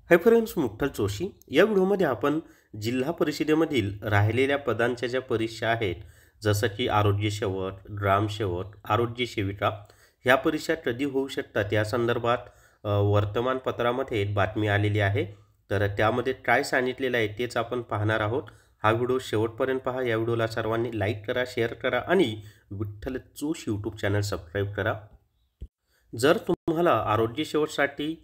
Hi friends, मुठ्ठल Joshi. या व्हिडिओमध्ये आपण जिल्हा परिषदेमधील राहिलेल्या पदांच्या ज्या परीक्षा आहेत, जसं की आरोग्य सेवक, ग्रामसेवक, आरोग्य सेविका, ह्या परीक्षा कधी होऊ शकतात या संदर्भात वर्तमानपत्रामध्ये एक बातमी आलेली आहे. तर त्यामध्ये काय सांगितलेलं आहे तेच आपण पाहणार आहोत. हा व्हिडिओ शेवटपर्यंत पहा. या व्हिडिओला सर्वांनी लाईक करा, शेअर करा आणि Vitthal Joshi YouTube channel subscribe करा. जर तुम्हाला आरोग्य सेवकसाठी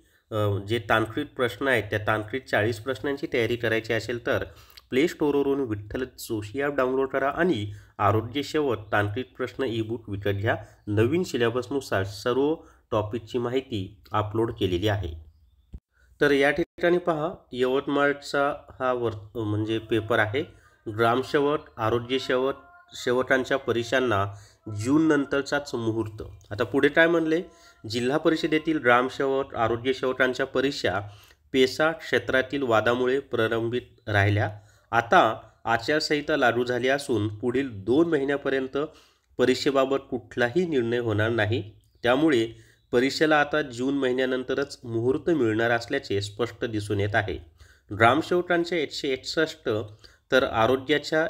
जे तांत्रिक प्रश्न आहेत त्या तांत्रिक 40 प्रश्नांची तयारी करायची असेल तर प्ले स्टोअरवरून विठ्ठल जोशी ॲप डाउनलोड करा आणि आरोग्य सेवक तांत्रिक प्रश्न ई बुक विकत घ्या. नवीन सिलेबसनुसार सर्व टॉपिकची माहिती अपलोड केलेली आहे. तर या ठिकाणी पहा, यवतमाळचा हा म्हणजे पेपर आहे. ग्रामसेवक, आरोग्य सेवक, सेवकांच्या परीक्षांना जून नंतरचाच मुहूर्त. आता पुढे काय म्हणले, जिल्हा परिषदेतील ग्रामसेवक, आरोग्य सेवकांच्या परीक्षा पेसा क्षेत्रातील वादामुळे प्रलंबित राहिल्या. आता आचारसंहिता लागू झाली असून पुढील 2 महिन्यापर्यंत परीक्षेबाबत कुठलाही निर्णय होणार नाही. त्यामुळे परीक्षेला आता जून महिन्यानंतरच मुहूर्त मिळणार असल्याचे स्पष्ट दिसून येत आहे. ग्रामसेवकांच्या 161 तर आरोग्याच्या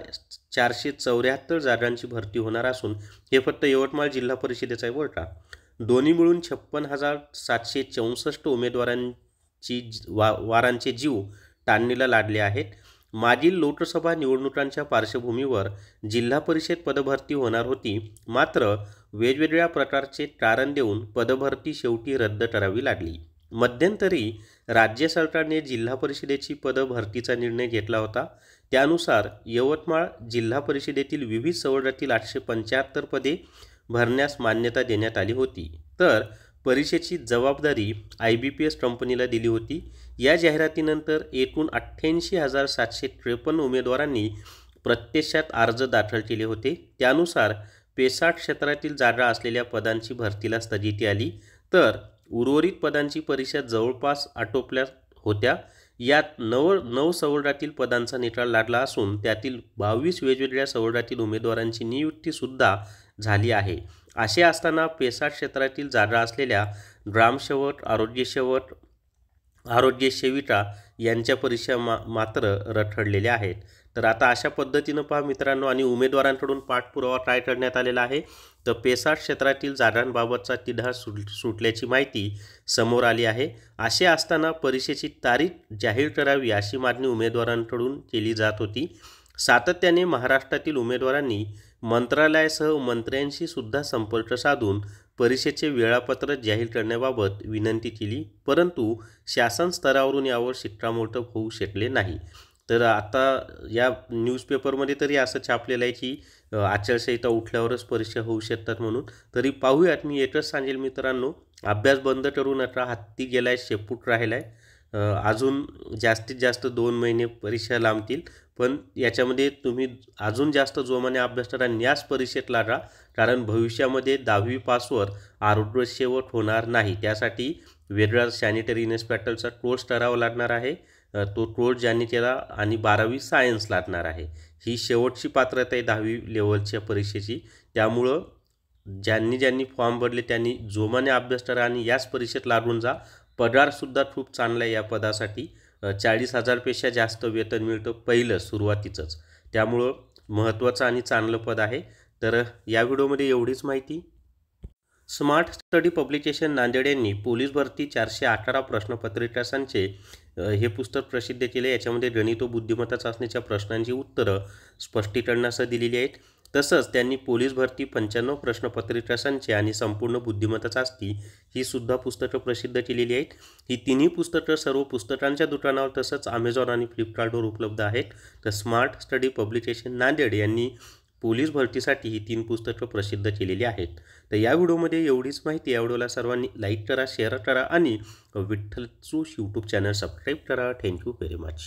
474 जागांची भरती होणार असून हे फक्त यवतमाळ जिल्हा परिषदेचा आहे बरं का. दोन्ही मिळून 56,764 उमेदवारांची वारांचे जीव टांगणीला लागले आहेत. मागील लोकसभा निवडणुकांच्या पार्श्वभूमीवर जिल्हा परिषद पदभरती होणार होती, मात्र वेगवेगळ्या प्रकारचे कारण देऊन पदभरती शेवटी रद्द करावी लागली. मध्यंतरी राज्य सरकारने जिल्हा परिषदेची पदभरतीचा निर्णय घेतला होता. त्यानुसार यवतमाळ जिल्हा परिषदेतील विविध सवलतीतील 875 पदे भरण्यास मान्यता देण्यात आली होती. तर परीक्षेची जबाबदारी IBPS कंपनीला दिली होती. या जाहिरातीनंतर एकूण 88,753 उमेदवारांनी प्रत्यक्षात अर्ज दाखल केले होते. त्यानुसार पेसा क्षेत्रातील जागा असलेल्या पदांची भरतीला स्थगिती आली. तर उर्वरित पदांची परीक्षा जवळपास आटोपल्या होत्या. यात 9 सवलतीतील पदांचा निकाल लागला असून त्यातील 22 वेगवेगळ्या सवलतीतील उमेदवारांची नियुक्तीसुद्धा झाली आहे. असे असताना पेसा क्षेत्रातील जागा असलेल्या ग्रामसेवक, आरोग्य सेवक, आरोग्य सेविका यांच्या परीक्षा मात्र रखडलेल्या आहेत. तर आता अशा पद्धतीनं पहा मित्रांनो, आणि उमेदवारांकडून पाठपुरावा काय करण्यात आलेला आहे. तर पेसा क्षेत्रातील जागांबाबतचा तिढा सुटल्याची माहिती समोर आली आहे. असे असताना परीक्षेची तारीख जाहीर करावी अशी मागणी उमेदवारांकडून केली जात होती. सातत्याने महाराष्ट्रातील उमेदवारांनी मंत्रालयासह मंत्र्यांशी सुद्धा संपर्क साधून परीक्षेचे वेळापत्रक जाहीर करण्याबाबत विनंती केली, परंतु शासन स्तरावरून यावर शिक्कामोर्तब होऊ शकले नाही. तर आता या न्यूजपेपरमध्ये तरी असं छापलेलं आहे की आचारसंहिता उठल्यावरच परीक्षा होऊ शकतात म्हणून. तरी पाहूयात. मी एकच सांगेल मित्रांनो, अभ्यास बंद करू नका. हत्ती गेलाय, शेपूट राहिला आहे. अजून जास्तीत जास्त 2 महिने परीक्षा लांबतील, पण याच्यामध्ये तुम्ही अजून जास्त जोमाने अभ्यास करा. याच परीक्षेत लागा, कारण भविष्यामध्ये 10वी पासवर आरोग्य सेवक होणार नाही. त्यासाठी वेगळा सॅनिटरी इन्स्पेक्टरचा कोर्स करावा लागणार आहे. तो कोर्स ज्यांनी केला आणि 12वी सायन्स लागणार आहे. ही शेवटची पात्रता आहे 10वी लेवलच्या परीक्षेची. त्यामुळं ज्यांनी फॉर्म भरले त्यांनी जोमाने अभ्यास करा आणि याच परीक्षेत लागून जा. पगारसुद्धा खूप चांगला आहे या पदासाठी. 40,000पेक्षा जास्त वेतन मिळतं पहिलं सुरुवातीचंच. त्यामुळं महत्त्वाचं आणि चांगलं पद आहे. तर या व्हिडिओमध्ये एवढीच माहिती. स्मार्ट स्टडी पब्लिकेशन नांदेड यांनी पोलीस भरती 418 प्रश्नपत्रिका संचे हे पुस्तक प्रसिद्ध केले. याच्यामध्ये गणित व बुद्धिमत्ता चाचणीच्या प्रश्नांची उत्तरं स्पष्टीकरणासह दिलेली आहेत. तसंच त्यांनी पोलीस भरती 95 प्रश्नपत्रिका संच आणि संपूर्ण बुद्धिमत्ता चाचणी ही सुद्धा पुस्तकं प्रसिद्ध केलेली आहेत. ही तिन्ही पुस्तकं सर्व पुस्तकांच्या दुकानावर तसंच Amazon आणि फ्लिपकार्टवर उपलब्ध आहेत. तर स्मार्ट स्टडी पब्लिकेशन नांदेड यांनी पोलीस भरतीसाठी ही 3 पुस्तकं प्रसिद्ध केलेली आहेत. तर या व्हिडिओमध्ये एवढीच माहिती. या व्हिडिओला सर्वांनी लाईक करा, शेअर करा आणि Vitthal Joshi YouTube channel subscribe करा. Thank you very much.